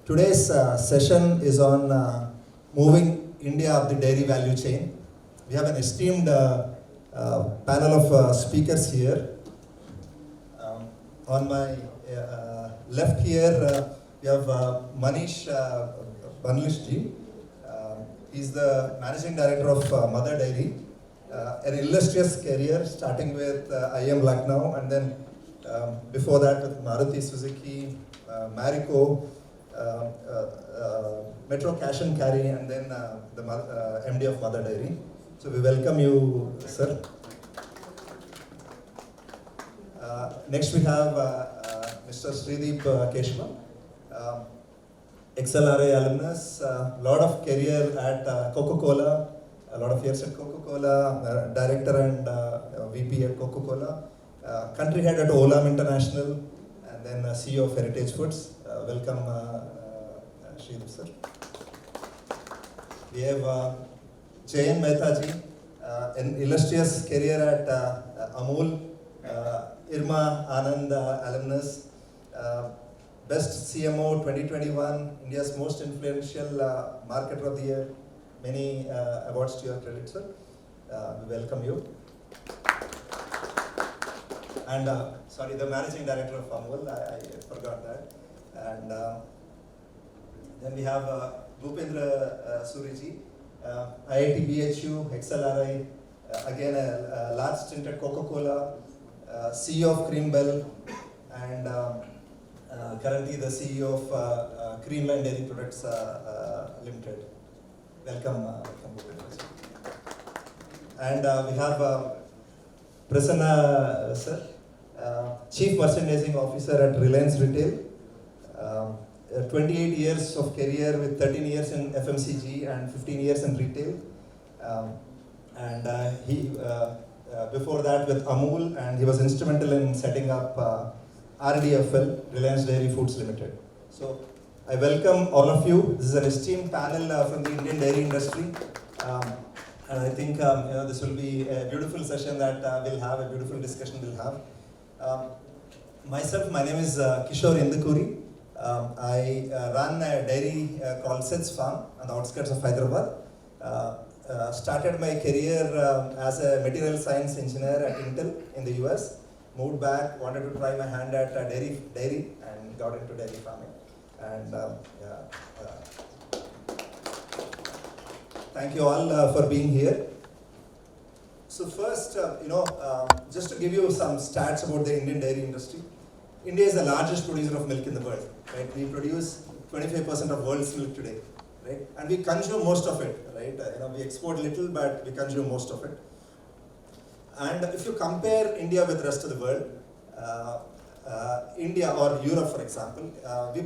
Today's session is on moving India up the dairy value chain. We have an esteemed panel of speakers here. On my left here, we have Manish Bandlish ji. He's the Managing Director of Mother Dairy. An illustrious career starting with IM Lucknow and then before that with Maruti Suzuki, Marico, Metro Cash and Carry, and then the MD of Mother Dairy. So we welcome you, sir. Next we have Mr. Srideep Kesavan, XLRA alumnus, lot of career at Coca-Cola, a lot of years at Coca-Cola, director and VP at Coca-Cola, country head at Olam International, and then CEO of Heritage Foods. Welcome, Srideep sir. We have Jayen Mehta ji, an illustrious career at Amul, Irma Anand alumnus, Best CMO 2021, India's most influential marketer of the year. Many awards to your credit, sir. We welcome you. And sorry, the managing director of Amul, I forgot that. And then we have Bhupendra Suri ji, IIT BHU, XLRI, again a large stint at Coca-Cola, CEO of Creamline, and currently the CEO of Creamline Dairy Products Limited. Welcome, Bhupendra. And we have Prrasana sir, Chief Merchandising Officer at Reliance Retail. 28 years of career with 13 years in FMCG and 15 years in retail. He before that with Amul, and he was instrumental in setting up RDFL, Reliance Dairy Foods Limited. So I welcome all of you. This is an esteemed panel from the Indian dairy industry. And I think this will be a beautiful session that we'll have, a beautiful discussion we'll have. Myself, my name is Kishore Indukuri. I run a dairy called SidsFarm on the outskirts of Hyderabad. Started my career as a material science engineer at Intel in the US. Moved back, wanted to try my hand at dairy and got into dairy farming. And thank you all for being here. So first, just to give you some stats about the Indian dairy industry. India is the largest producer of milk in the world, right? We produce 25% of world's milk today, right? And we consume most of it, right? We export little, but we consume most of it. And if you compare India with the rest of the world, India or Europe, for example, we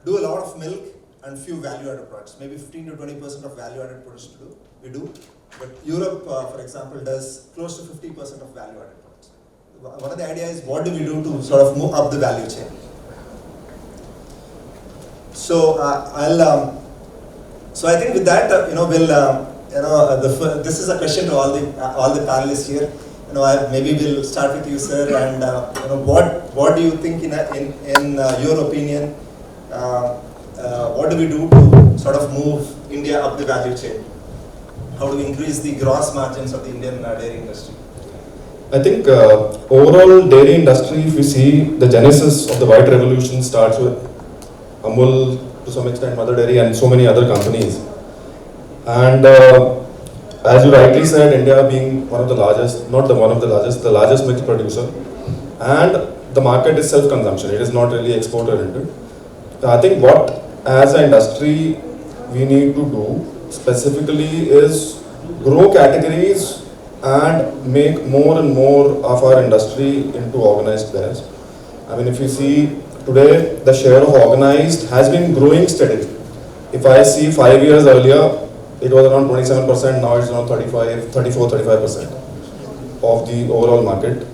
do a lot of milk and few value-added products, maybe 15 to 20% of value-added products we do. But Europe, for example, does close to 50% of value-added products. One of the ideas is what do we do to sort of move up the value chain? So so I think with that, this is a question to all the panelists here. Maybe we'll start with you, sir. And what do you think in your opinion? What do we do to sort of move India up the value chain? How do we increase the gross margins of the Indian dairy industry? I think overall dairy industry, if we see the genesis of the white revolution starts with Amul, to some extent Mother Dairy and so many other companies. And as you rightly said, India being one of the largest, not the one of the largest, the largest milk producer, and the market is self-consumption, it is not really export-oriented. I think what as an industry we need to do specifically is grow categories and make more and more of our industry into organized players. I mean, if you see today, the share of organized has been growing steadily. If I see 5 years earlier, it was around 27%, now it's around 34-35% of the overall market.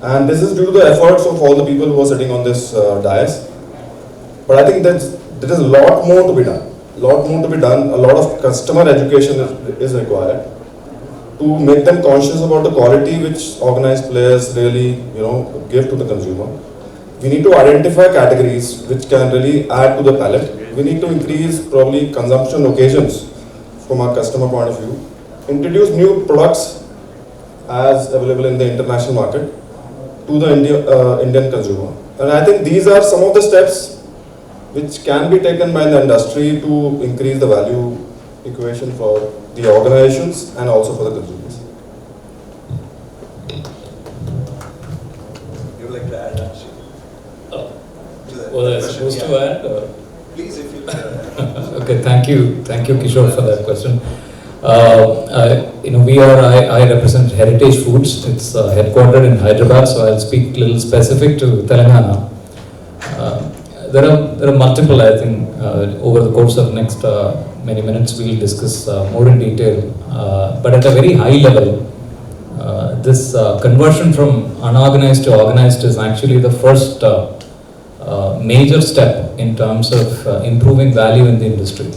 And this is due to the efforts of all the people who are sitting on this dais. But I think that there is a lot more to be done. A lot of customer education is required to make them conscious about the quality which organized players really, give to the consumer. we need to identify categories which can really add to the palette. We need to increase probably consumption occasions from our customer point of view. Introduce new products as available in the international market to the Indian consumer. And I think these are some of the steps which can be taken by the industry to increase the value equation for the organizations and also for the consumers. You would like to add, Manish? Was I supposed to add? Or? Please, if you Okay, thank you, Kishore, for that question. I represent Heritage Foods. It's headquartered in Hyderabad, so I'll speak a little specific to Telangana. There are multiple, I think, over the course of next many minutes we'll discuss more in detail. But at a very high level, this conversion from unorganized to organized is actually the first major step in terms of improving value in the industry.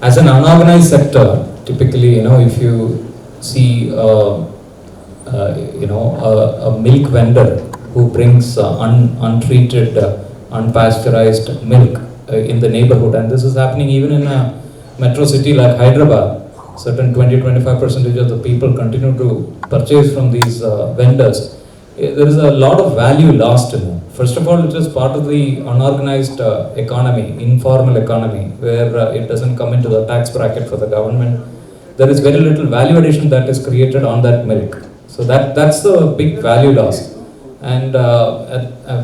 As an unorganized sector, typically, if you see, a milk vendor who brings untreated, unpasteurized milk in the neighborhood, and this is happening even in a metro city like Hyderabad. Certain 20-25% of the people continue to purchase from these vendors. There is a lot of value lost in it. First of all, it is part of the unorganized economy, informal economy, where it doesn't come into the tax bracket for the government. There is very little value addition that is created on that milk. So that's the big value loss. And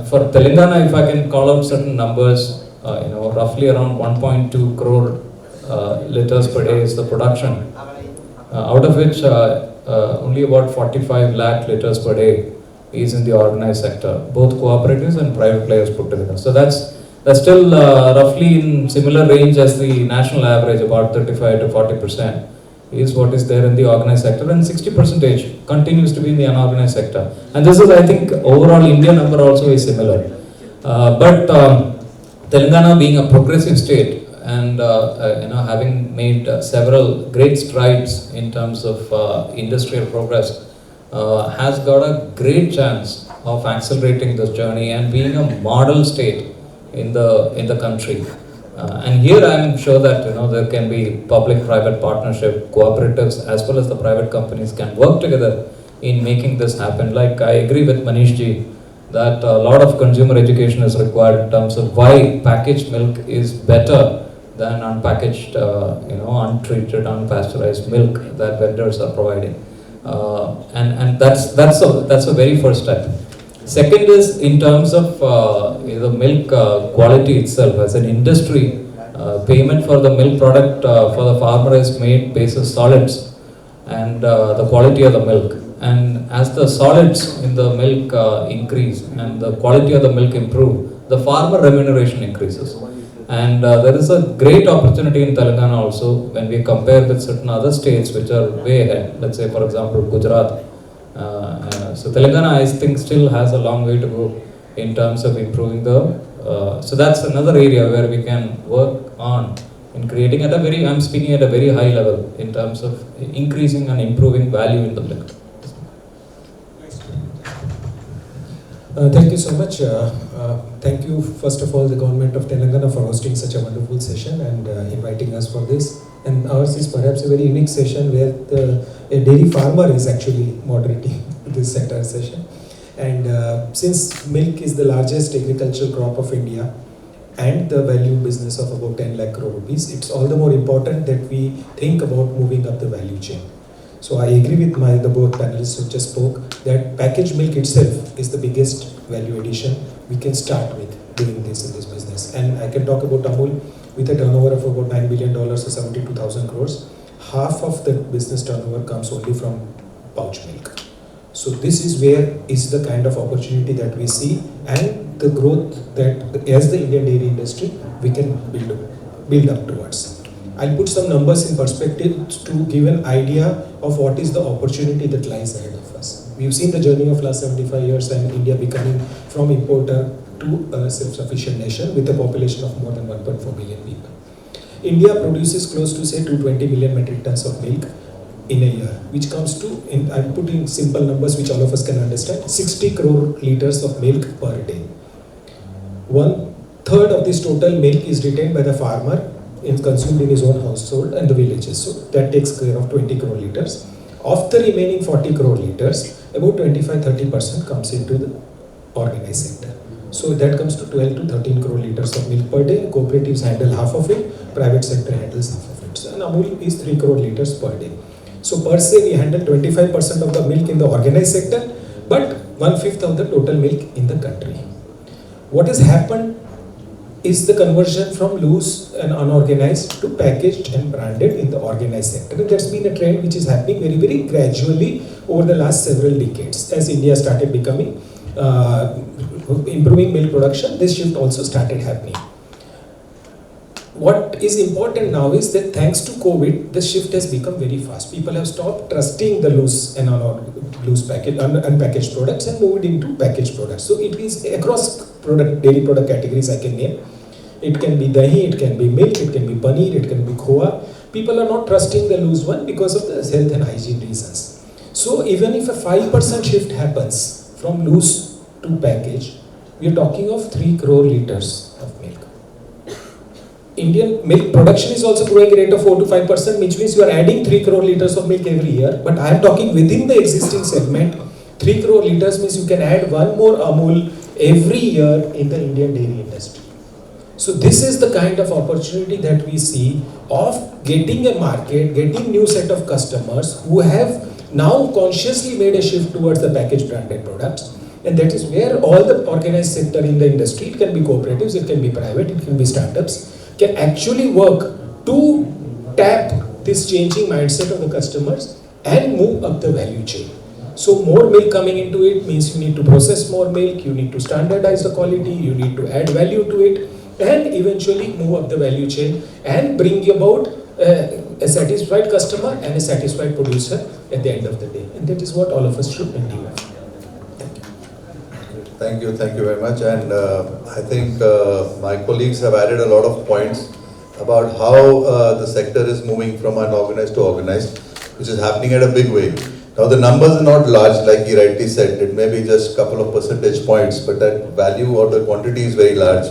for Telangana, if I can call out certain numbers, roughly around 1.2 crore liters per day is the production, out of which only about 45 lakh liters per day is in the organized sector, both cooperatives and private players put together. So that's still roughly in similar range as the national average, about 35 to 40% is what is there in the organized sector, and 60% continues to be in the unorganized sector. And this is, I think, overall India number also is similar. But Telangana being a progressive state and having made several great strides in terms of industrial progress, has got a great chance of accelerating this journey and being a model state in the country. And here I am sure that there can be public-private partnership, cooperatives as well as the private companies can work together in making this happen. Like I agree with Manish ji that a lot of consumer education is required in terms of why packaged milk is better than unpackaged, untreated, unpasteurized milk that vendors are providing. And that's a very first step. Second is in terms of the milk quality itself. As an industry, payment for the milk product for the farmer is made basis solids and the quality of the milk. And as the solids in the milk increase and the quality of the milk improve, the farmer remuneration increases. And there is a great opportunity in Telangana also when we compare with certain other states which are way ahead. Let's say, for example, Gujarat. So Telangana, I think, still has a long way to go in terms of improving so that's another area where we can work on in creating I'm speaking at a very high level in terms of increasing and improving value in the milk. Thank you so much. Thank you, first of all, the government of Telangana for hosting such a wonderful session and inviting us for this. And ours is perhaps a very unique session where a dairy farmer is actually moderating this entire session. And since milk is the largest agricultural crop of India and the value business of about 10 lakh crore rupees, it's all the more important that we think about moving up the value chain. So I agree with the both panelists who just spoke that packaged milk itself is the biggest value addition we can start with doing this in this business. And I can talk about Amul with a turnover of about $9 billion or 72,000 crores. Half of the business turnover comes only from pouch milk. So this is where is the kind of opportunity that we see and the growth that as the Indian dairy industry we can build up towards. I'll put some numbers in perspective to give an idea of what is the opportunity that lies ahead of us. We've seen the journey of last 75 years and India becoming from importer to a self-sufficient nation with a population of more than 1.4 billion people. India produces close to say 220 million metric tons of milk in a year, which comes to, I'm putting simple numbers which all of us can understand, 60 crore liters of milk per day. 1/3 of this total milk is retained by the farmer, is consumed in his own household and the villages. So that takes care of 20 crore liters. Of the remaining 40 crore liters, about 25-30% comes into the organized sector. So that comes to 12 to 13 crore liters of milk per day. Cooperatives handle half of it, private sector handles half of it. So, and Amul is 3 crore liters per day. So per se we handle 25% of the milk in the organized sector, but 1/5 of the total milk in the country. What has happened is the conversion from loose and unorganized to packaged and branded in the organized sector. And that's been a trend which is happening very, very gradually over the last several decades. As India started becoming, improving milk production, this shift also started happening. What is important now is that thanks to COVID, the shift has become very fast. People have stopped trusting the loose and unpackaged products and moved into packaged products. So it is across dairy product categories I can name. It can be dahi, it can be milk, it can be paneer, it can be khoa. People are not trusting the loose one because of the health and hygiene reasons. So even if a 5% shift happens from loose to package, we are talking of 3 crore liters of milk. Indian milk production is also growing rate of 4 to 5%, which means you are adding 3 crore liters of milk every year. But I am talking within the existing segment, 3 crore liters means you can add one more Amul every year in the Indian dairy industry. So this is the kind of opportunity that we see of getting a market, getting new set of customers who have now consciously made a shift towards the packaged branded products. And that is where all the organized sector in the industry, it can be cooperatives, it can be private, it can be startups, can actually work to tap this changing mindset of the customers and move up the value chain. So more milk coming into it means you need to process more milk, you need to standardize the quality, you need to add value to it, and eventually move up the value chain and bring about a satisfied customer and a satisfied producer at the end of the day. And that is what all of us should aim at. Thank you very much. And I think my colleagues have added a lot of points about how the sector is moving from unorganized to organized, which is happening at a big way. Now the numbers are not large, like he rightly said. It may be just a couple of percentage points, but that value or the quantity is very large.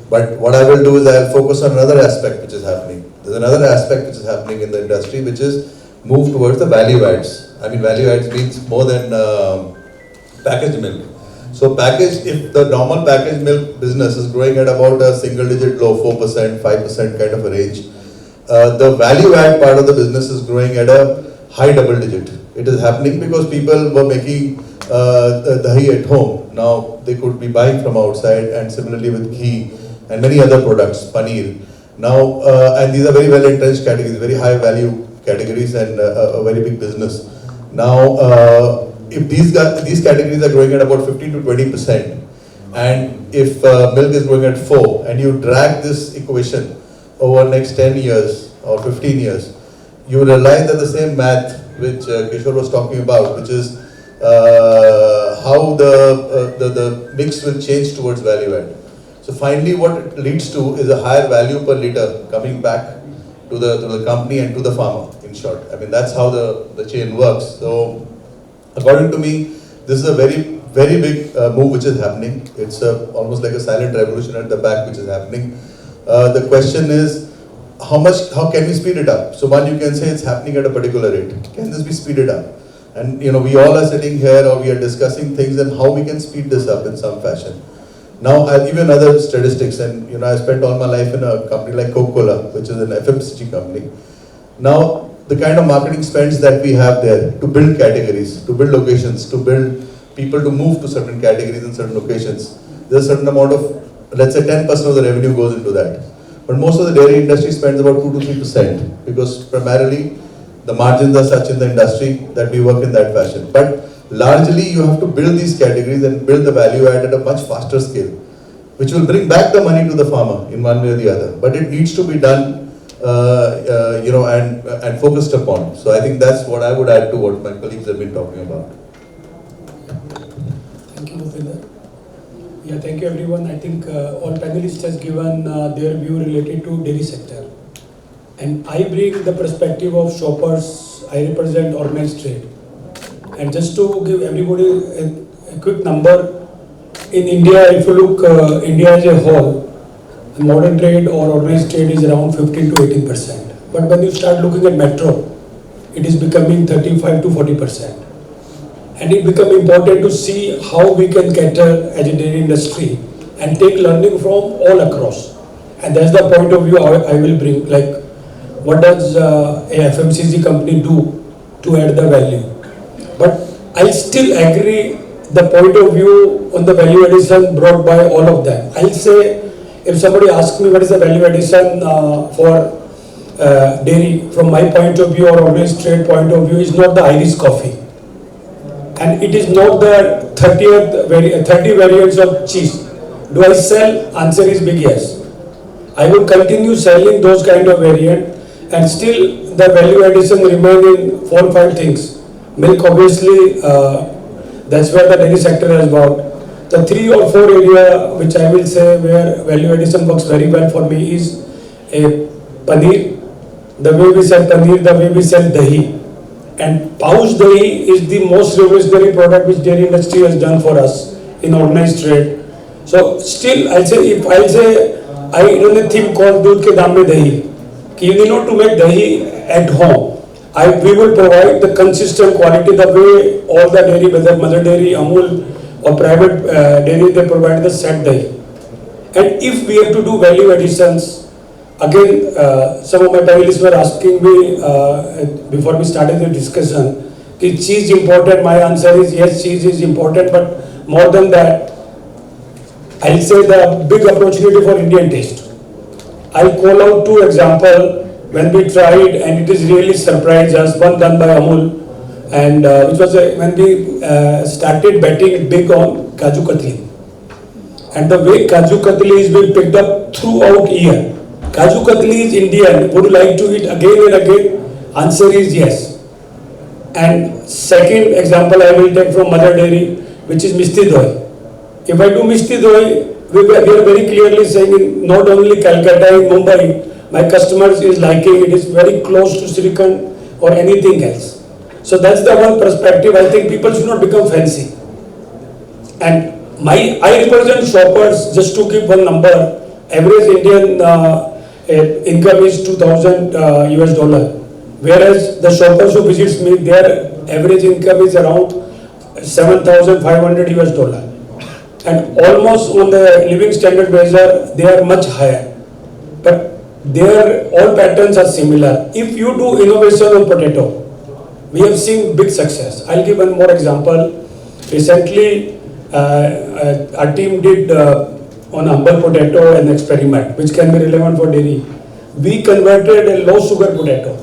But what I will do is I will focus on another aspect which is happening. There's another aspect which is happening in the industry, which is move towards the value adds. I mean, value adds means more than packaged milk. So packaged, if the normal packaged milk business is growing at about a single digit low, 4%, 5% kind of a range, the value add part of the business is growing at a high double digit. It is happening because people were making dahi at home. Now they could be buying from outside, and similarly with ghee and many other products, paneer. Now, and these are very well entrenched categories, very high value categories, and a very big business. Now, if these categories are growing at about 15 to 20%, and if milk is growing at 4%, and you drag this equation over next 10 years or 15 years, you will realize that the same math which Kishore was talking about, which is how the mix will change towards value add. So finally what it leads to is a higher value per liter coming back to the company and to the farmer, in short. I mean, that's how the chain works. So according to me, this is a very, very big move which is happening. It's almost like a silent revolution at the back which is happening. The question is, how can we speed it up? So one, you can say it's happening at a particular rate. Can this be speeded up? And we all are sitting here, or we are discussing things and how we can speed this up in some fashion. Now I'll give you another statistics, and I spent all my life in a company like Coca-Cola, which is an FMCG company. Now the kind of marketing spends that we have there to build categories, to build locations, to build people to move to certain categories and certain locations, there's a certain amount of, let's say 10% of the revenue goes into that. But most of the dairy industry spends about 2 to 3%, because primarily the margins are such in the industry that we work in that fashion. But largely you have to build these categories and build the value add at a much faster scale, which will bring back the money to the farmer in one way or the other. But it needs to be done and focused upon. So I think that's what I would add to what my colleagues have been talking about. Thank you, Bhupendra. Yeah, thank you everyone. I think all panelists has given their view related to dairy sector. And I bring the perspective of shoppers. I represent organized trade. And just to give everybody a quick number, in India, if you look India as a whole, the modern trade or organized trade is around 15 to 18%. But when you start looking at metro, it is becoming 35 to 40%. And it becomes important to see how we can cater as a dairy industry and take learning from all across. And that's the point of view I will bring, like what does a FMCG company do to add the value. But I still agree the point of view on the value addition brought by all of them. I'll say, if somebody asks me what is the value addition for dairy, from my point of view or organized trade point of view, is not the Irish coffee. And it is not the 30 variants of cheese. Do I sell? Answer is big yes. I will continue selling those kind of variant, and still the value addition remain in 4 or 5 things. Milk, obviously, that's where the dairy sector has worked. The 3 or 4 area which I will say where value addition works very well for me is a paneer. The way we sell paneer, the way we sell dahi. And pouch dahi is the most revolutionary product which dairy industry has done for us in organized trade. So still I'll say, if I'll say, I run a theme called Doodh ke daam mein dahi. You need not to make dahi at home. We will provide the consistent quality the way all the dairy, whether mother dairy, Amul or private dairy, they provide the set dahi. And if we have to do value additions, again, some of my panelists were asking me before we started the discussion, is cheese important? My answer is yes, cheese is important, but more than that, I'll say the big opportunity for Indian taste. I'll call out 2 examples when we tried, and it is really surprised us. One done by Amul, and which was when we started betting big on Kaju Katli. And the way Kaju Katli is being picked up throughout year. Kaju Katli is Indian. Would you like to eat again and again? Answer is yes. And second example I will take from Mother Dairy, which is Misti Doi. If I do Misti Doi, we are very clearly saying not only Calcutta, in Mumbai, my customers is liking it. Is very close to Srikhand or anything else. So that's the one perspective. I think people should not become fancy. And I represent shoppers. Just to give one number, average Indian income is $2,000 US, whereas the shoppers who visits me, their average income is around $7,500 US, and almost on the living standard measure they are much higher, but their all patterns are similar. If you do innovation on potato, we have seen big success. I'll give one more example. Recently our team did on humble potato an experiment which can be relevant for dairy. We converted a low sugar potato,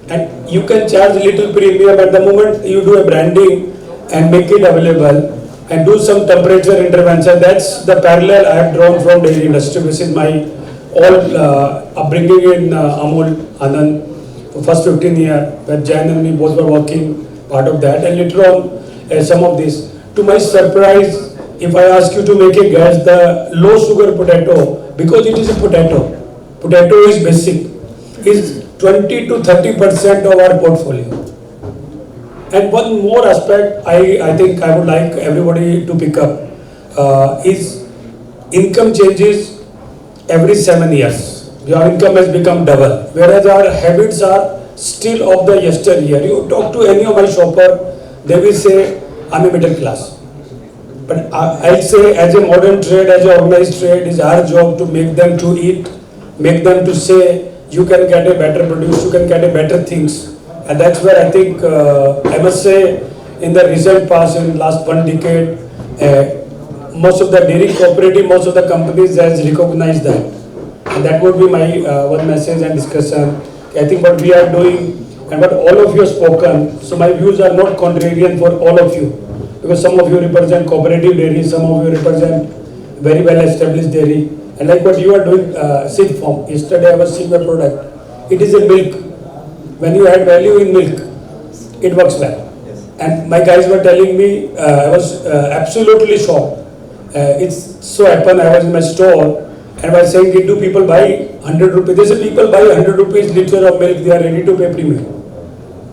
and you can charge little premium at the moment you do a branding and make it available and do some temperature intervention. That's the parallel I have drawn from dairy industry. This is my all upbringing in Amul, Anand, for first 15 years, where Jayen and me both were working part of that, and later on some of this. To my surprise, if I ask you to make a guess, the low sugar potato, because it is a potato is basic, is 20 to 30% of our portfolio. And one more aspect I think I would like everybody to pick up is income changes every 7 years. Your income has become double, whereas our habits are still of the yesteryear. You talk to any of my shopper, they will say, I'm a middle class. But I'll say, as a modern trade, as an organized trade, it's our job to make them to eat, make them to say, you can get a better produce, you can get a better things. And that's where I think, I must say, in the recent past, in last 1 decade, most of the dairy cooperative, most of the companies has recognized that. And that would be my one message and discussion. I think what we are doing and what all of you have spoken, so my views are not contrarian for all of you. Because some of you represent cooperative dairy, some of you represent very well established dairy. And like what you are doing, SidsFarm, yesterday I was seeing a product. It is a milk. When you add value in milk, it works well. Yes. And my guys were telling me, I was absolutely shocked. It's so happened, I was in my store and I was saying, do people buy 100 rupees? They say people buy 100 rupees liter of milk, they are ready to pay premium.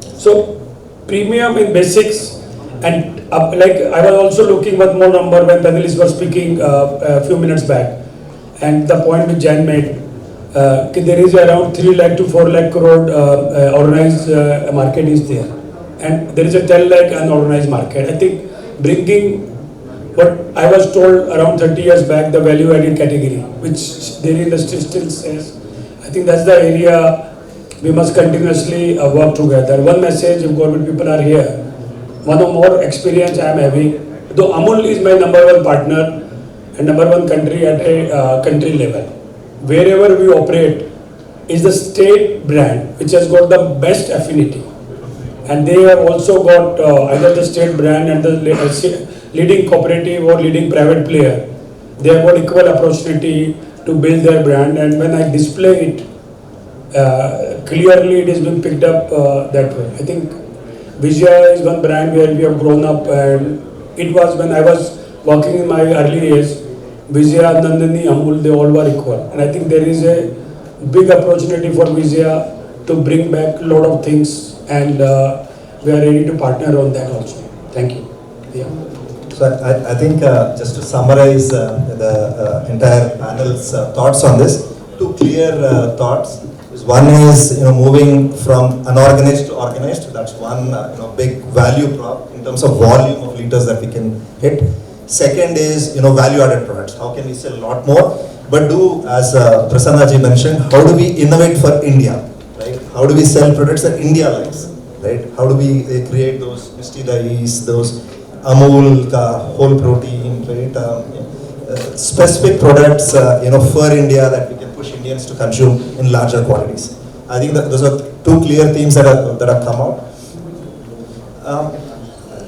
So premium in basics And like I was also looking one more number when Bandlish was speaking a few minutes back, and the point which Jayen made, there is around 3 lakh to 4 lakh crore organized market is there, and there is a 10 lakh unorganized market. I think bringing what I was told around 30 years back, the value added category, which dairy industry still says, I think that's the area we must continuously work together. One message, if government people are here, one or more experience I am having, though Amul is my #1 partner and #1 country at a country level. Wherever we operate is the state brand which has got the best affinity, and they have also got either the state brand and the leading cooperative or leading private player. They have got equal opportunity to build their brand, and when I display it, clearly it has been picked up that way. I think Vijaya is one brand where we have grown up, and it was when I was working in my early years, Vijaya, Nandini, Amul, they all were equal. And I think there is a big opportunity for Vijaya to bring back a lot of things, and we are ready to partner on that also. Thank you. Yeah. So I think just to summarize the entire panel's thoughts on this, two clear thoughts. One is moving from unorganized to organized. That's one big value prop in terms of volume of liters that we can hit. Second is value added products. How can we sell a lot more? But do, as Prrasana ji mentioned, how do we innovate for India? Right? How do we sell products that India likes? Right? How do we create those misty dyes, those Amul whole protein, right? Specific products for India that we can push Indians to consume in larger quantities. I think that those are two clear themes that have come out.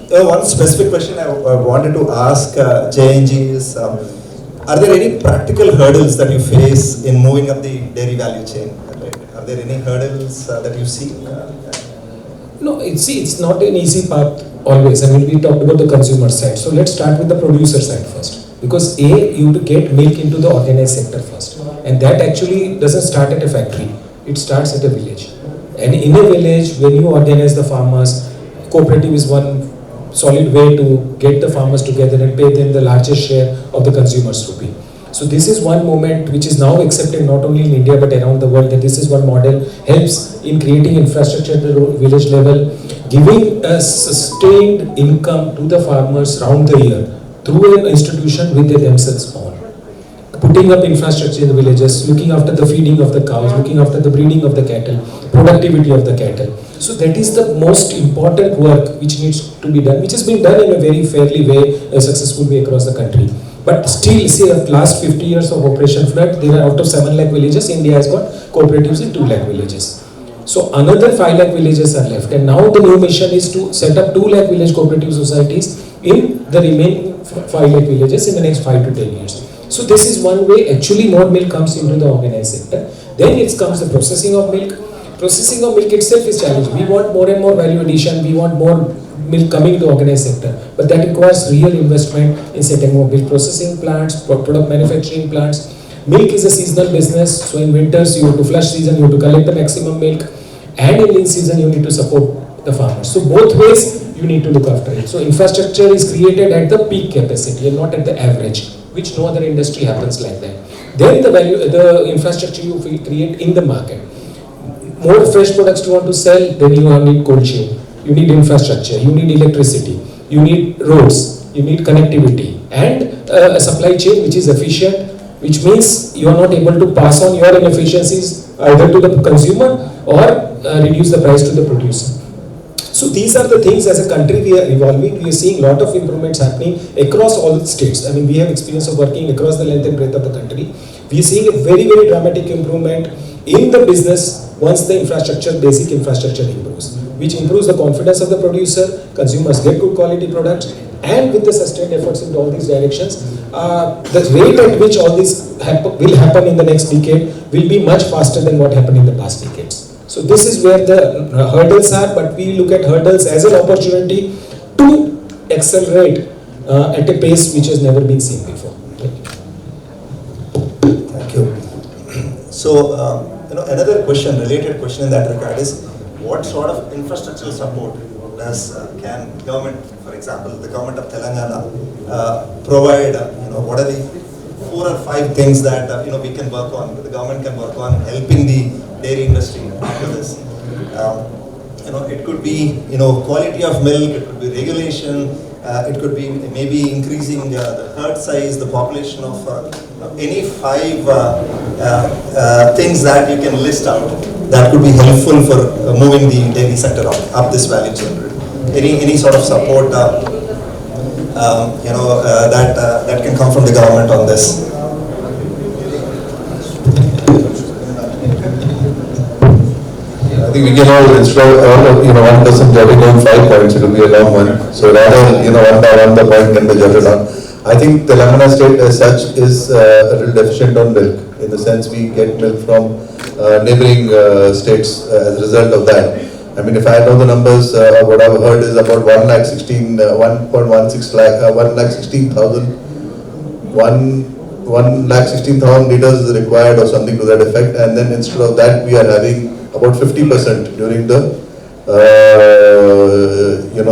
One specific question I wanted to ask Jayen ji is, are there any practical hurdles that you face in moving up the dairy value chain? Right? Are there any hurdles that you see? No, it's not an easy path always. I mean, we talked about the consumer side. So let's start with the producer side first. Because you have to get milk into the organized sector first. And that actually doesn't start at a factory. It starts at a village. And in a village, when you organize the farmers, cooperative is one solid way to get the farmers together and pay them the largest share of the consumer's rupee. So this is one moment which is now accepted not only in India but around the world, that this is one model helps in creating infrastructure at the village level, giving a sustained income to the farmers round the year through an institution with themselves own. Putting up infrastructure in the villages, looking after the feeding of the cows, looking after the breeding of the cattle, productivity of the cattle. So that is the most important work which needs to be done, which has been done in a very fairly way, a successful way across the country. But still, see, the last 50 years of Operation Flood, there are out of 7 lakh villages, India has got cooperatives in 2 lakh villages. So another 5 lakh villages are left, and now the new mission is to set up 2 lakh village cooperative societies in the remaining 5 lakh villages in the next 5 to 10 years. So this is one way actually more milk comes into the organized sector. Then it comes the processing of milk. Processing of milk itself is challenging. We want more and more value addition. We want more milk coming to the organized sector. But that requires real investment in setting up milk processing plants, product manufacturing plants. Milk is a seasonal business. So in winters you have to flush season, you have to collect the maximum milk. And in lean season you need to support the farmers. So both ways you need to look after it. So infrastructure is created at the peak capacity and not at the average, which no other industry happens like that. Then the infrastructure you create in the market. More fresh products you want to sell, then you need cold chain. You need infrastructure, you need electricity, you need roads, you need connectivity, and a supply chain which is efficient, which means you are not able to pass on your inefficiencies either to the consumer or reduce the price to the producer. So these are the things as a country we are evolving. We are seeing a lot of improvements happening across all the states. I mean, we have experience of working across the length and breadth of the country. We are seeing a very, very dramatic improvement in the business once the infrastructure, basic infrastructure improves, which improves the confidence of the producer, consumers get good quality products, and with the sustained efforts in all these directions, the rate at which all this will happen in the next decade will be much faster than what happened in the past decades. So this is where the hurdles are, but we look at hurdles as an opportunity to accelerate at a pace which has never been seen before. Thank you. So, another question, related question in that regard is, what sort of infrastructural support does, can government, for example, the government of Telangana provide, what are the 4 or 5 things that, we can work on, the government can work on helping the dairy industry after this. It could be, quality of milk, it could be regulation, it could be maybe increasing the herd size, the population of any 5 things that you can list out that could be helpful for moving the dairy sector up this value chain. Any sort of support, that can come from the government on this. I think we can all instead of one person jotting down 5 points, it will be a long one. So rather, one by one the point can be jotted down. I think Telangana state as such is a little deficient on milk, in the sense we get milk from neighboring states as a result of that. I mean, if I know the numbers, what I've heard is about 116,000 liters is required or something to that effect, and then instead of that we are having about 50% during the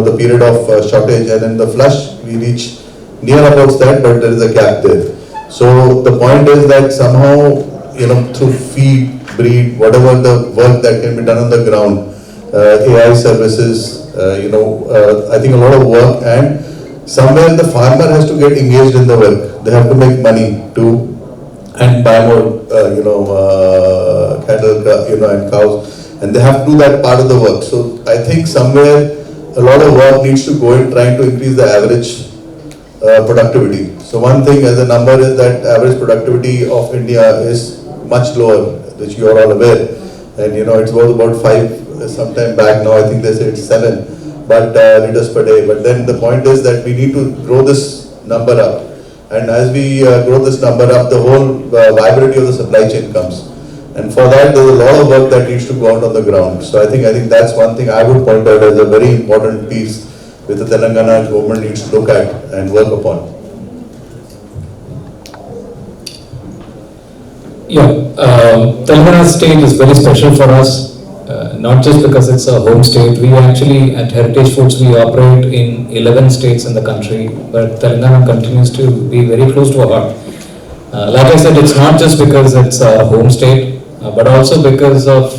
the period of shortage, and in the flush we reach near about that, but there is a gap there. So the point is that somehow through feed, breed, whatever the work that can be done on the ground, AI services, I think a lot of work, and somewhere the farmer has to get engaged in the work. They have to make money too and buy more cattle, and cows, and they have to do that part of the work. So I think somewhere a lot of work needs to go in trying to increase the average productivity. So one thing as a number is that average productivity of India is much lower, which you are all aware, and it was about 5 sometime back. Now I think they say it's 7 liters per day. But then the point is that we need to grow this number up, and as we grow this number up, the whole viability of the supply chain comes, and for that there is a lot of work that needs to go out on the ground. So I think that's one thing I would point out as a very important piece which the Telangana government needs to look at and work upon. Telangana state is very special for us. Not just because it's a home state. We actually, at Heritage Foods, we operate in 11 states in the country, but Telangana continues to be very close to our heart. Like I said, it's not just because it's a home state, but also because of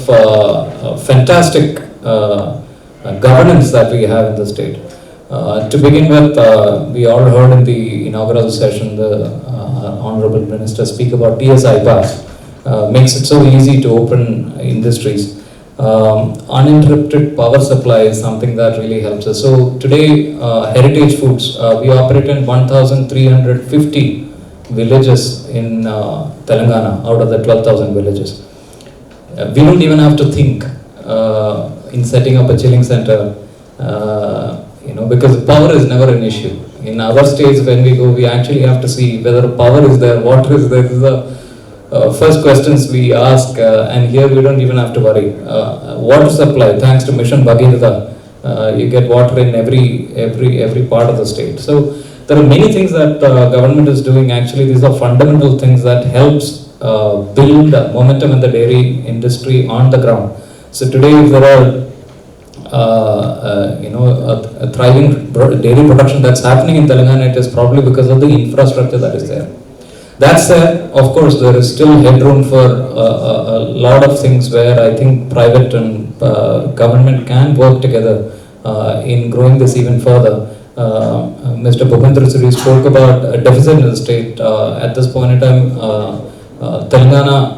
fantastic governance that we have in the state. To begin with, we all heard in the inaugural session the Honorable Minister speak about TSI pass. Makes it so easy to open industries. Uninterrupted power supply is something that really helps us. So today, Heritage Foods, we operate in 1,350 villages in Telangana out of the 12,000 villages. We don't even have to think in setting up a chilling center, because power is never an issue. In our states, when we go, we actually have to see whether power is there, water is there. This is the first questions we ask, and here we don't even have to worry. Water supply, thanks to Mission Bhagirath, you get water in every part of the state. So there are many things that government is doing. Actually, these are fundamental things that helps build momentum in the dairy industry on the ground. So today, if there are a thriving dairy production that's happening in Telangana, it is probably because of the infrastructure that is there. That said, of course, there is still headroom for a lot of things where I think private and government can work together in growing this even further. Mr. Bhupendra spoke about a deficit in the state. At this point in time, Telangana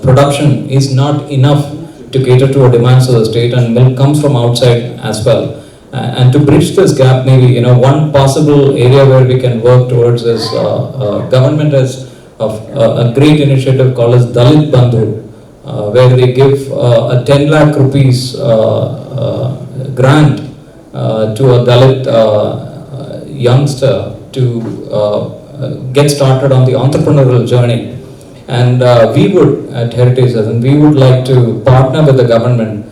production is not enough to cater to our demands of the state, and milk comes from outside as well. And to bridge this gap, maybe one possible area where we can work towards is government has a great initiative called as Dalit Bandhu, where they give a 10 lakh rupees grant to a Dalit youngster to get started on the entrepreneurial journey. And we would, at Heritage, we would like to partner with the government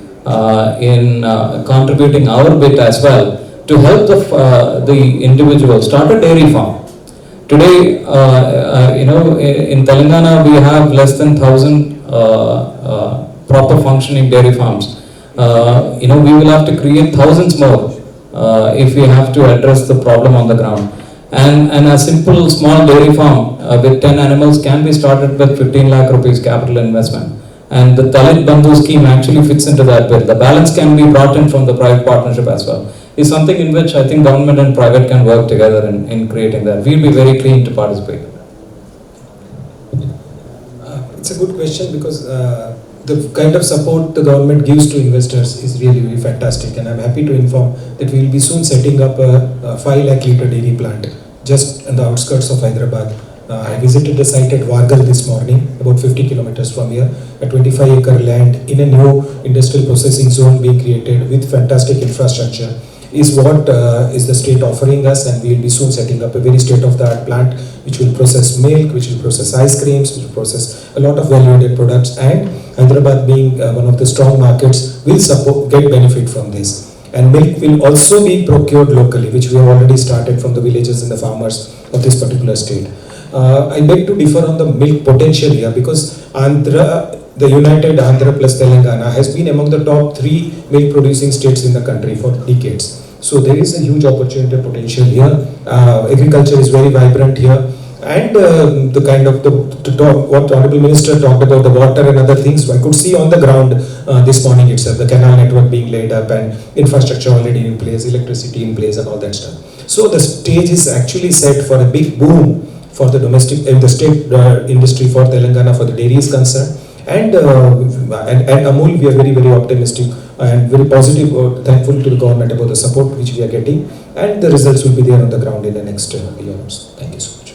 in contributing our bit as well to help the individual start a dairy farm. Today, in Telangana we have less than 1,000 proper functioning dairy farms. we will have to create thousands more if we have to address the problem on the ground. And a simple small dairy farm with 10 animals can be started with 15 lakh rupees capital investment. And the Dalit Bandhu scheme actually fits into that bill. The balance can be brought in from the private partnership as well. It's something in which I think government and private can work together in creating that. We'll be very keen to participate. It's a good question because the kind of support the government gives to investors is really, really fantastic, and I'm happy to inform that we will be soon setting up a 5 lakh litre dairy plant just on the outskirts of Hyderabad. I visited the site at Vargal this morning, about 50 kilometers from here, a 25-acre land in a new industrial processing zone being created with fantastic infrastructure is what is the state offering us, and we will be soon setting up a very state-of-the-art plant which will process milk, which will process ice creams, which will process a lot of value-added products, and Hyderabad being one of the strong markets will get benefit from this. And milk will also be procured locally, which we have already started from the villages and the farmers of this particular state. I beg to differ on the milk potential here because Andhra, the United Andhra plus Telangana has been among the top 3 milk producing states in the country for decades. So there is a huge opportunity potential here. Agriculture is very vibrant here, and the kind of what the Honorable Minister talked about, the water and other things, I could see on the ground this morning itself, the canal network being laid up and infrastructure already in place, electricity in place and all that stuff. So the stage is actually set for a big boom for the domestic and the state industry for Telangana for the dairy is concerned. And Amul, we are very, very optimistic and very positive, thankful to the government about the support which we are getting, and the results will be there on the ground in the next year. Thank you so much.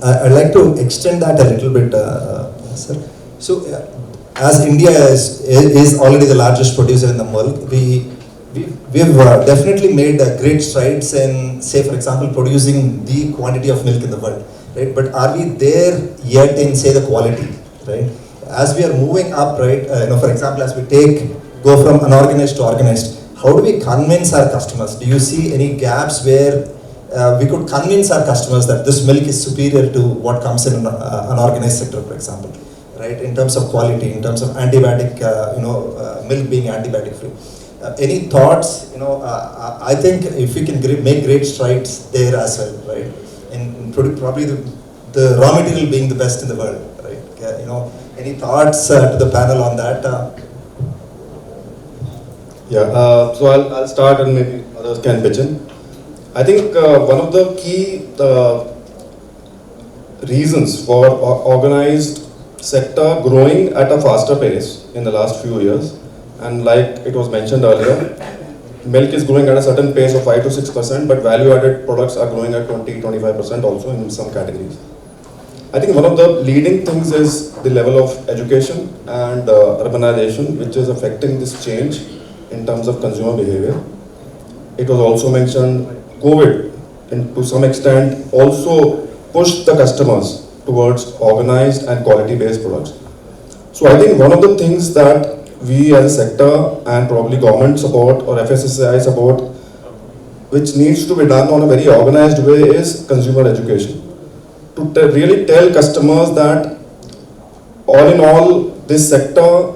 I'd like to extend that a little bit, sir. So, as India is already the largest producer in the milk, we've definitely made great strides in, say, for example, producing the quantity of milk in the world, right? But are we there yet in, say, the quality, right? As we are moving up, right, for example, as we go from unorganized to organized, how do we convince our customers? Do you see any gaps where we could convince our customers that this milk is superior to what comes in an unorganized sector, for example, right? In terms of quality, in terms of antibiotic, milk being antibiotic free. Any thoughts? I think if we can make great strides there as well, right? And probably the raw material being the best in the world, right? Any thoughts to the panel on that? So I'll start and maybe others can pitch in. I think one of the key reasons for organized sector growing at a faster pace in the last few years, and like it was mentioned earlier, milk is growing at a certain pace of 5 to 6%, but value-added products are growing at 20-25% also in some categories. I think one of the leading things is the level of education and urbanization, which is affecting this change in terms of consumer behavior. It was also mentioned, COVID, and to some extent, also pushed the customers towards organized and quality-based products. So I think one of the things that we as a sector and probably government support or FSSAI support, which needs to be done on a very organized way, is consumer education. To really tell customers that all in all, this sector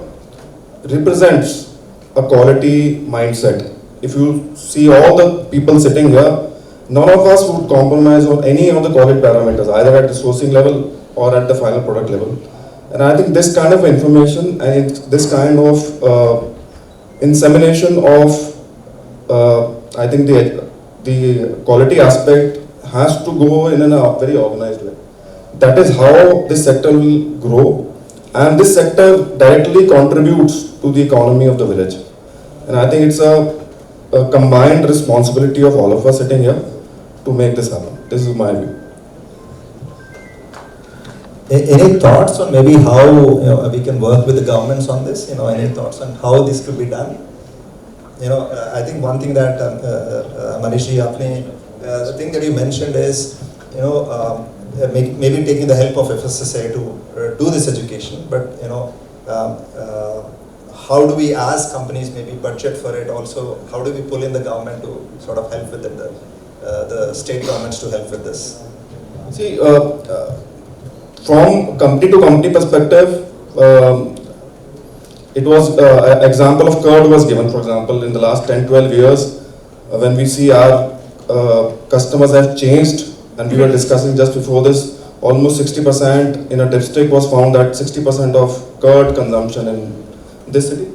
represents a quality mindset. If you see all the people sitting here, none of us would compromise on any of the quality parameters, either at the sourcing level or at the final product level. And I think this kind of information and this kind of insemination of, I think the quality aspect has to go in a very organized way. That is how this sector will grow, and this sector directly contributes to the economy of the village. And I think it's a combined responsibility of all of us sitting here to make this happen. This is my view. Any thoughts on maybe how we can work with the governments on this? Any thoughts on how this could be done? I think one thing that Manish, the thing that you mentioned is, maybe taking the help of FSSAI to do this education, but how do we as companies maybe budget for it? Also, how do we pull in the government to sort of help with it, the state governments to help with this? See, from company to company perspective, it was example of curd was given. For example, in the last 10-12 years, when we see our customers have changed, and we were discussing just before this, almost 60% in a dipstick was found that 60% of curd consumption in this city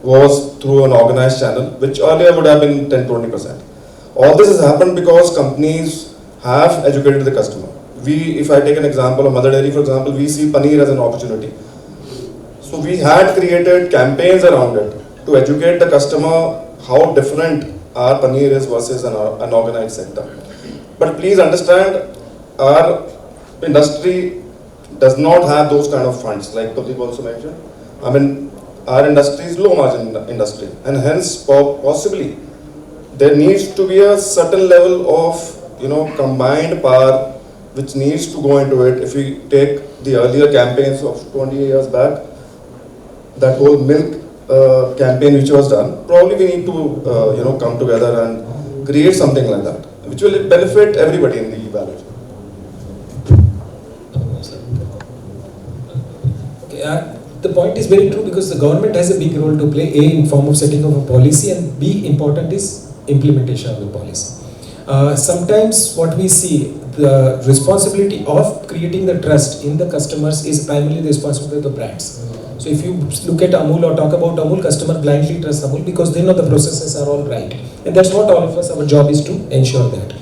was through an organized channel, which earlier would have been 10-20%. All this has happened because companies have educated the customer. If I take an example of Mother Dairy, for example, we see paneer as an opportunity. So we had created campaigns around it to educate the customer how different our paneer is versus an organized sector. But please understand, our industry does not have those kind of funds, like Pradeep also mentioned. I mean, our industry is low margin industry, and hence possibly there needs to be a certain level of combined power which needs to go into it. If we take the earlier campaigns of 20 years back, that whole milk campaign which was done, probably we need to come together and create something like that, which will benefit everybody in the value chain. The point is very true, because the government has a big role to play, A, in form of setting of a policy, and B, important is implementation of the policy. Sometimes what we see, the responsibility of creating the trust in the customers is primarily the responsibility of the brands. So if you look at Amul or talk about Amul, customer blindly trust Amul because they know the processes are all right. And that's what all of us, our job is to ensure that.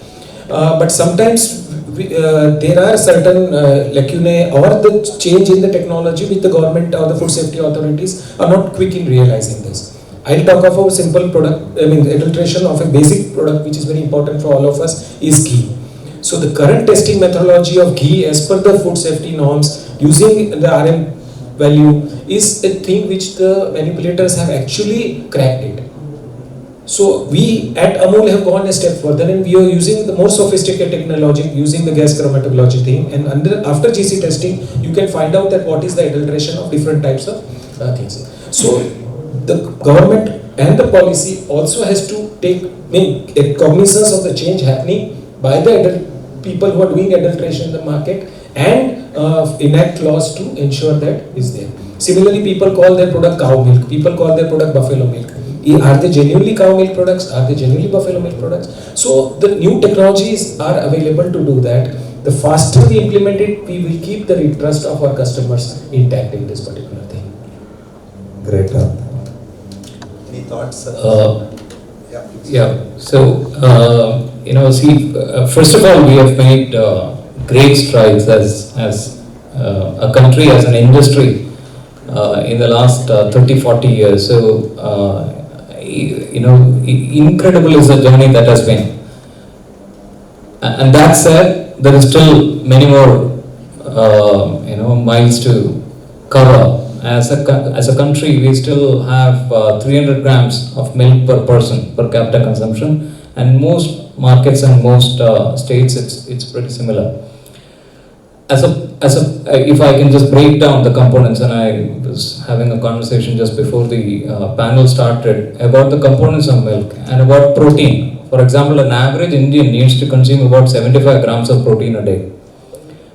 But sometimes there are certain lacunae or the change in the technology which the government or the food safety authorities are not quick in realizing this. I'll talk of a simple product, adulteration of a basic product which is very important for all of us is ghee. So the current testing methodology of ghee as per the food safety norms using the RM value is a thing which the manipulators have actually cracked it. So we at Amul have gone a step further, and we are using the more sophisticated technology, using the gas chromatology thing, and after GC testing you can find out that what is the adulteration of different types of things. So the government and the policy also has to make cognizance of the change happening by the people who are doing adulteration in the market, and enact laws to ensure that is there. Similarly, people call their product cow milk, people call their product buffalo milk. Are they genuinely cow milk products? Are they genuinely buffalo milk products? So the new technologies are available to do that. The faster we implement it, we will keep the trust of our customers intact in this particular thing. Great. Any thoughts? Yeah. So first of all, we have made great strides as a country, as an industry in the last 30-40 years. So incredible is the journey that has been. And that said, there is still many more miles to cover. As a country, we still have 300 grams of milk per person per capita consumption, and most markets and most states it's pretty similar. If I can just break down the components, and I was having a conversation just before the panel started about the components of milk and about protein. For example, an average Indian needs to consume about 75 grams of protein a day.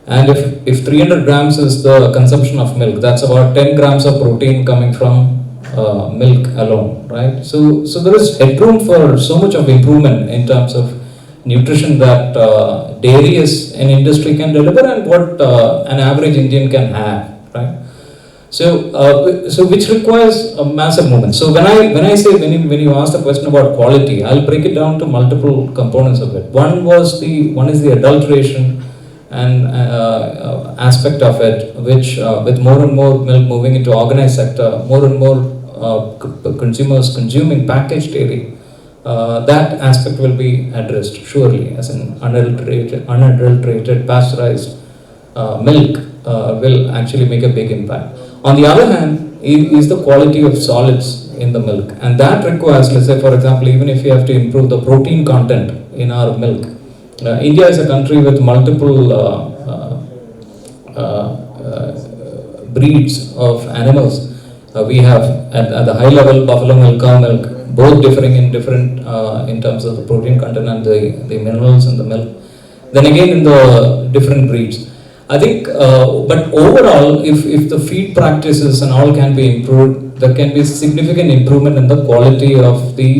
And if 300 grams is the consumption of milk, that's about 10 grams of protein coming from milk alone, right? So there is headroom for so much of improvement in terms of nutrition that dairy as an industry can deliver, and what an average Indian can have, right? So which requires a massive movement. So when I say when you ask the question about quality, I'll break it down to multiple components of it. One is the adulteration and aspect of it, which with more and more milk moving into organized sector, more and more consumers consuming packaged dairy, that aspect will be addressed surely, as an unadulterated pasteurized milk will actually make a big impact. On the other hand, is the quality of solids in the milk, and that requires, let's say for example, even if you have to improve the protein content in our milk. India is a country with multiple breeds of animals. We have at the high level buffalo milk, cow milk, both differing in different in terms of the protein content and the minerals in the milk. Then again in the different breeds. I think, but overall, if the feed practices and all can be improved, there can be significant improvement in the quality of the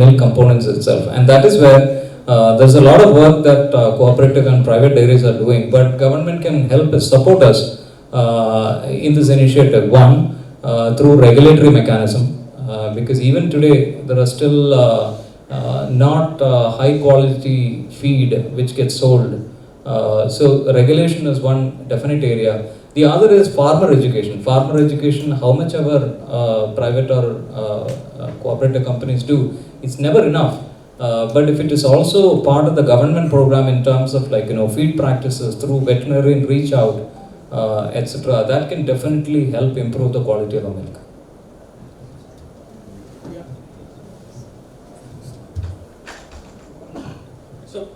milk components itself. And that is where there's a lot of work that cooperative and private dairies are doing, but government can help us, support us in this initiative. One, through regulatory mechanism, because even today there are still not high quality feed which gets sold. So regulation is one definite area. The other is farmer education. Farmer education, how much ever private or cooperative companies do, it's never enough. But if it is also part of the government program in terms of feed practices through veterinarian reach out, etc., that can definitely help improve the quality of the milk. So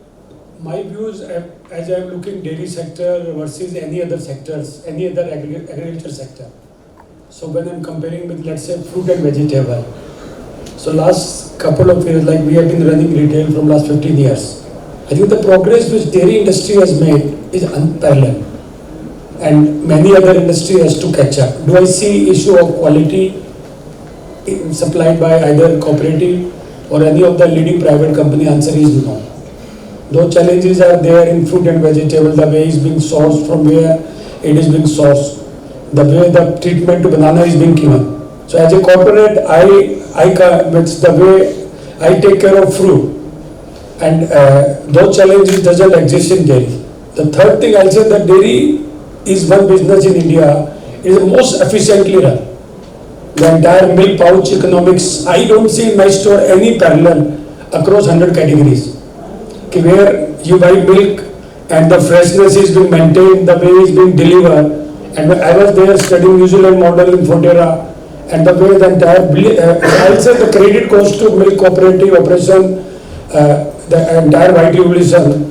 my views as I am looking dairy sector versus any other sectors, any other agriculture sector. So when I am comparing with, let's say, fruit and vegetable. So last couple of years, like we have been running retail from last 15 years. I think the progress which dairy industry has made is unparalleled. And many other industry has to catch up. Do I see issue of quality supplied by either cooperative or any of the leading private company? Answer is no. Those challenges are there in fruit and vegetable, the way it's being sourced, from where it is being sourced, the way the treatment to banana is being given. So as a corporate, it's the way I take care of fruit, and those challenges doesn't exist in dairy. The third thing I'll say, that dairy is one business in India, it is the most efficiently run. The entire milk pouch economics, I don't see in my store any parallel across 100 categories. Where you buy milk and the freshness is being maintained, the way it's being delivered. And I was there studying New Zealand model in Fodera, and the way the entire, I'll say the credit goes to milk cooperative operation, the entire white revolution,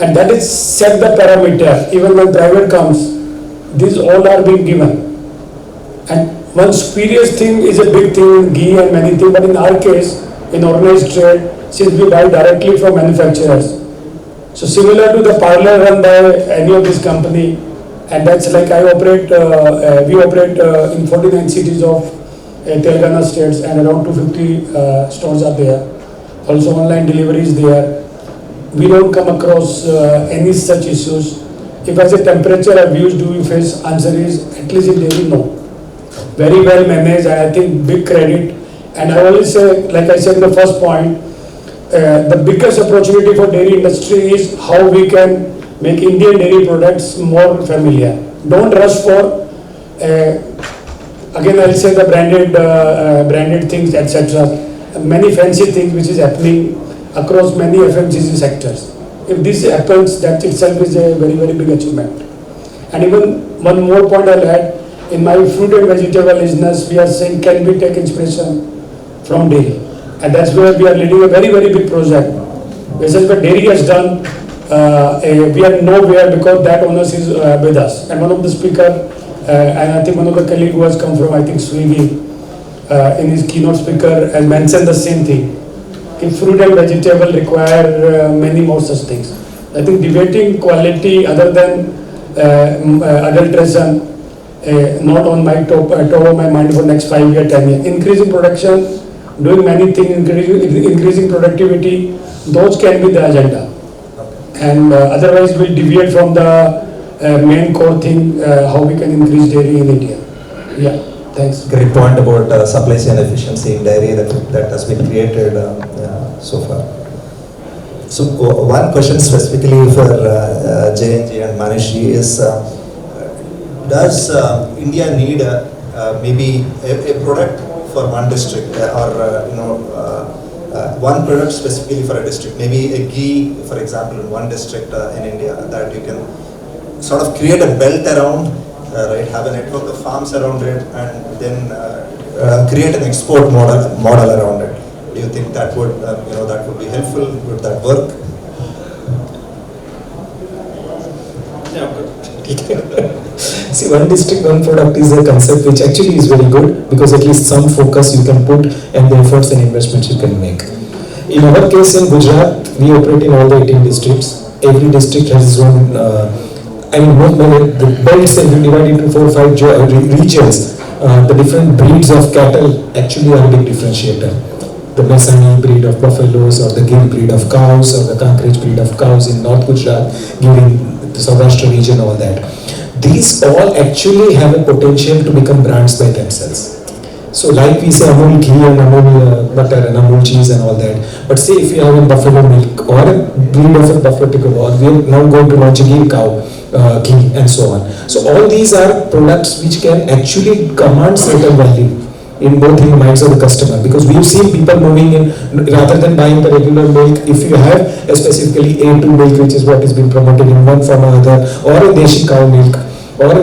and that is set the parameter. Even when private comes, these all are being given. And one spurious thing is a big thing, ghee and many things, but in our case, in organized trade, since we buy directly from manufacturers. So similar to the parlor run by any of this company, and that's like we operate in 49 cities of Telangana states, and around 250 stores are there. Also online delivery is there. We don't come across any such issues. If as a temperature abuse do we face, answer is at least in dairy, no. Very well managed, and I think big credit. And I always say, like I said in the first point, the biggest opportunity for dairy industry is how we can make Indian dairy products more familiar. Don't rush for, again I'll say the branded things, etc. Many fancy things which is happening across many FMCG sectors. If this happens, that itself is a very, very big achievement. And even one more point I'll add, in my fruit and vegetable business, we are saying, can we take inspiration from dairy? And that's where we are leading a very, very big project. This is what dairy has done. We are nowhere because that onus is with us. And one of the speaker, and I think one of the colleague who has come from, I think, Suri, in his keynote speaker, has mentioned the same thing. If fruit and vegetable require many more such things. I think debating quality other than adulteration, not on my top of my mind for next 5 years, 10 years. Increasing production, doing many things, increasing productivity, those can be the agenda. And otherwise we'll deviate from the main core thing, how we can increase dairy in India. Yeah, thanks. Great point about supply chain efficiency in dairy that has been created so far. So one question specifically for Jayen and Manish is, does India need maybe a product for one district or one product specifically for a district, maybe a ghee, for example, in one district in India, that you can sort of create a belt around, right? Have a network of farms around it, and then create an export model around it. Do you think that would that would be helpful? Would that work? See, one district, one product is a concept which actually is very good, because at least some focus you can put and the efforts and investments you can make. In our case in Gujarat, we operate in all the 18 districts. Every district has its own, the belts, and we divide into 4 or 5 regions. the different breeds of cattle actually are a big differentiator. The Mehsani breed of buffaloes, or the Gir breed of cows, or the Conclave breed of cows in North Gujarat, giving the Saurashtra region, all that. These all actually have a potential to become brands by themselves. So like we say Amul ghee and Amul butter and Amul cheese and all that. But say if you have a buffalo milk or a breed of a buffalo tickle, or we are now going to launch a ghee cow ghee and so on. So all these are products which can actually command certain value in both in the minds of the customer, because we've seen people moving in rather than buying the regular milk. If you have a specifically A2 milk, which is what is being promoted in one form or other, or a Deshi cow milk, or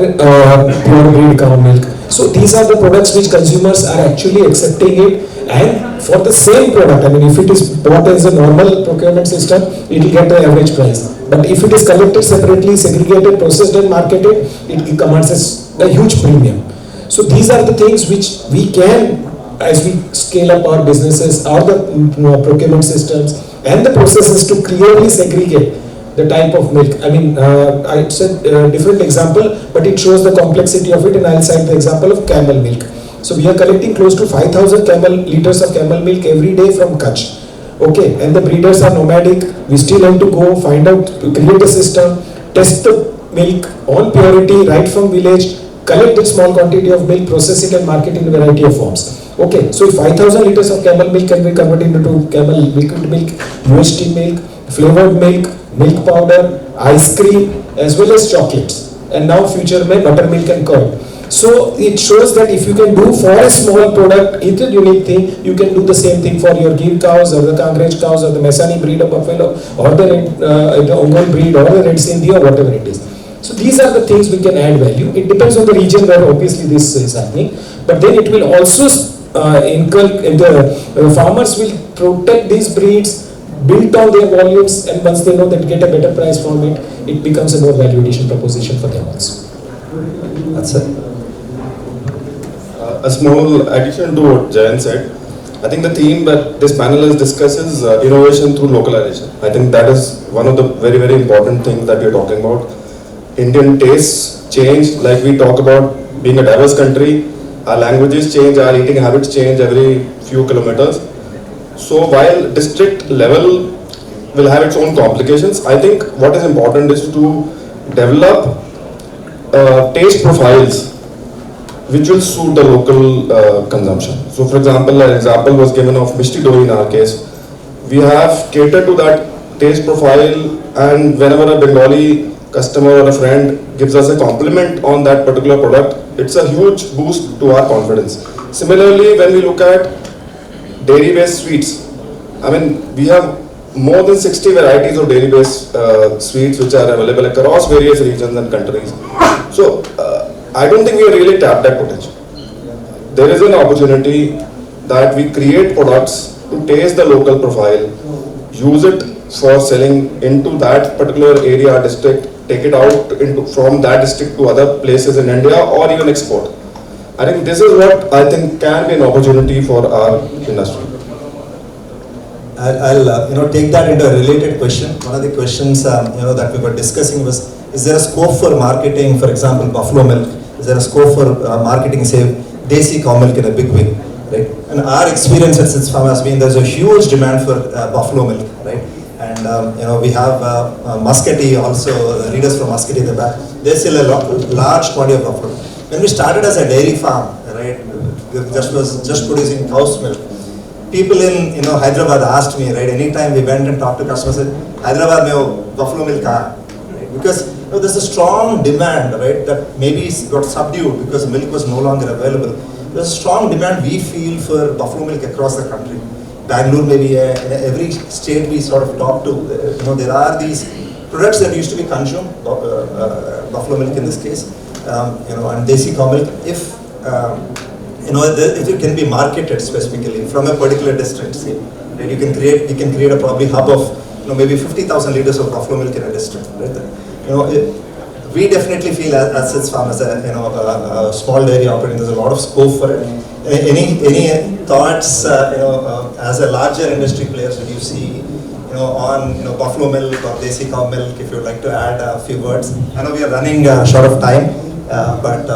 pure breed cow milk. So these are the products which consumers are actually accepting it, and for the same product, I mean if it is bought as a normal procurement system, it will get the average price. But if it is collected separately, segregated, processed and marketed, it commands a huge premium. So these are the things which we can, as we scale up our businesses, or the procurement systems and the processes, to clearly segregate the type of milk. I mean, I said a different example, but it shows the complexity of it, and I'll cite the example of camel milk. So we are collecting close to 5,000 liters of camel milk every day from Kutch. Okay, and the breeders are nomadic. We still have to go find out, create a system, test the milk on purity right from village, collect a small quantity of milk, process it and market in a variety of forms. Okay, so if 5,000 liters of camel milk can be converted into camel liquid milk, UHT milk, flavored milk, milk powder, ice cream, as well as chocolates, and now future में buttermilk and curd. So it shows that if you can do for a small product, it's a unique thing, you can do the same thing for your Gir cows, or the Conclave cows, or the Mehsani breed of buffalo, or the Ongol breed, or the Red Sindhi, or whatever it is. So these are the things we can add value. It depends on the region where obviously this is happening, but then it will also the farmers will protect these breeds, build on their volumes, and once they know that get a better price from it, it becomes a more value addition proposition for them also. That's it. A small addition to what Jayen said, I think the theme that this panel is discusses innovation through localization. I think that is one of the very, very important things that we are talking about. Indian tastes change, like we talk about being a diverse country, our languages change, our eating habits change every few kilometers. So while district level will have its own complications, I think what is important is to develop taste profiles which will suit the local consumption. So for example, an example was given of Mishti Doi in our case. We have catered to that taste profile, and whenever a Bengali customer or a friend gives us a compliment on that particular product, it's a huge boost to our confidence. Similarly, when we look at dairy-based sweets, I mean, we have more than 60 varieties of dairy-based sweets which are available across various regions and countries. So, I don't think we have really tapped that potential. There is an opportunity that we create products to taste the local profile, use it for selling into that particular area, district, take it out from that district to other places in India, or even export. I think this is what I think can be an opportunity for our industry. I'll take that into a related question. One of the questions that we were discussing was: is there a scope for marketing, for example, buffalo milk? Is there a scope for marketing, say, Desi cow milk in a big way, right? And our experience at SidsFarm has been there's a huge demand for buffalo milk, right? And we have Muscati also, readers from Muscati in the back. They sell a large quantity of buffalo. When we started as a dairy farm, right, just producing cow's milk, people in Hyderabad asked me, right, anytime we went and talked to customers, said, Hyderabad mein buffalo milk haan, right? Because there's a strong demand, right, that maybe got subdued because milk was no longer available. There's a strong demand we feel for buffalo milk across the country. Bangalore, maybe in every state we sort of talk to, there are these products that used to be consumed, buffalo milk in this case, and Desi cow milk. If if it can be marketed specifically from a particular district, say, right, we can create a probably hub of maybe 50,000 liters of buffalo milk in a district, right? We definitely feel at SidsFarm as a small dairy operating, there's a lot of scope for it. Any thoughts, as a larger industry players, that you see, on buffalo milk or Desi cow milk? If you would like to add a few words. I know we are running short of time, but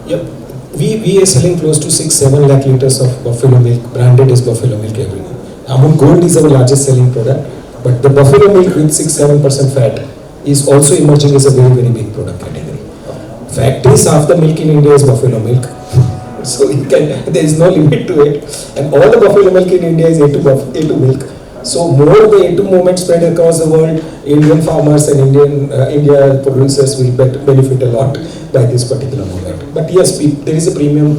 Yep. We are selling close to 6-7 lakh liters of buffalo milk, branded as buffalo milk every day. Amul Gold is our largest selling product, but the buffalo milk with 6-7% fat is also emerging as a very big product category. Fact is, half the milk in India is buffalo milk. So there is no limit to it, and all the buffalo milk in India is A2 milk. So more the A2 movement spread across the world, Indian farmers and India producers will benefit a lot by this particular movement. But yes, there is a premium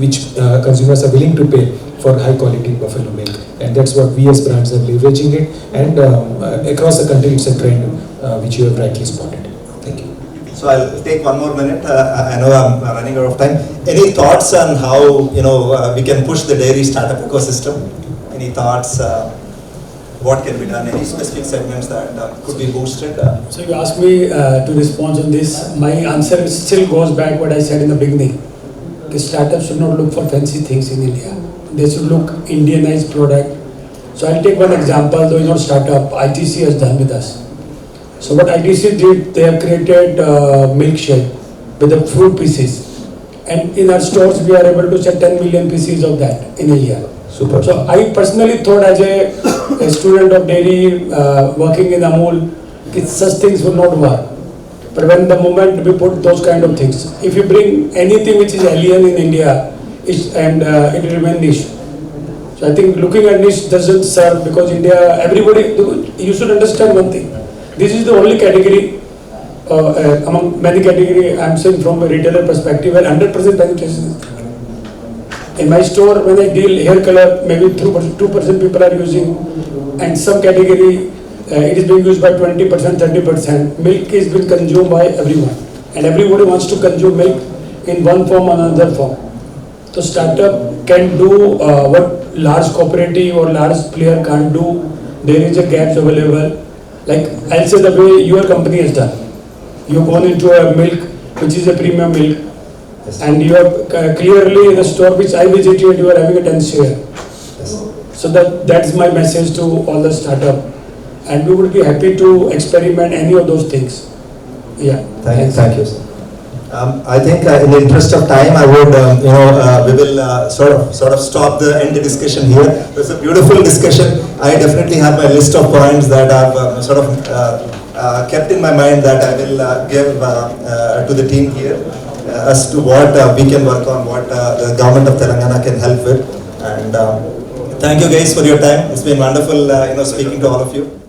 which consumers are willing to pay for high quality buffalo milk, and that's what we as brands are leveraging it, and across the country it's a trend which you have rightly spotted. Thank you. So I'll take one more minute. I know I'm running out of time. Any thoughts on how we can push the dairy startup ecosystem? Any thoughts? What can be done? Any specific segments that could be boosted? So you asked me to respond on this. My answer still goes back what I said in the beginning. The startups should not look for fancy things in India. They should look Indianized product. So I'll take one example, though it's not startup, ITC has done with us. So what ITC did, they have created milkshake with the fruit pieces. And in our stores, we are able to sell 10 million pieces of that in a year. Super. So I personally thought as a student of dairy working in Amul, such things would not work. But when the moment we put those kind of things, if you bring anything which is alien in India, it will remain niche. So I think looking at niche doesn't serve, because India, everybody, you should understand one thing. This is the only category among many categories, I'm saying from a retailer perspective, where 100% penetration is. In my store, when I deal hair color, maybe 2% people are using, and some category it is being used by 20%, 30%. Milk is being consumed by everyone, and everybody wants to consume milk in one form or another form. So startup can do what large cooperative or large player can't do. There is a gaps available. Like I'll say the way your company has done. You've gone into a milk which is a premium milk. Yes. And you have clearly in the store which I visited, you are having a 10 share. Yes. So that's my message to all the startup, and we would be happy to experiment any of those things. Yeah. Thank you, sir. I think in the interest of time, I would we will sort of stop the end discussion here. It was a beautiful discussion. I definitely have my list of points that I've kept in my mind that I will give to the team here. As to what we can work on, what the government of Telangana can help with. And thank you guys for your time. It's been wonderful speaking to all of you.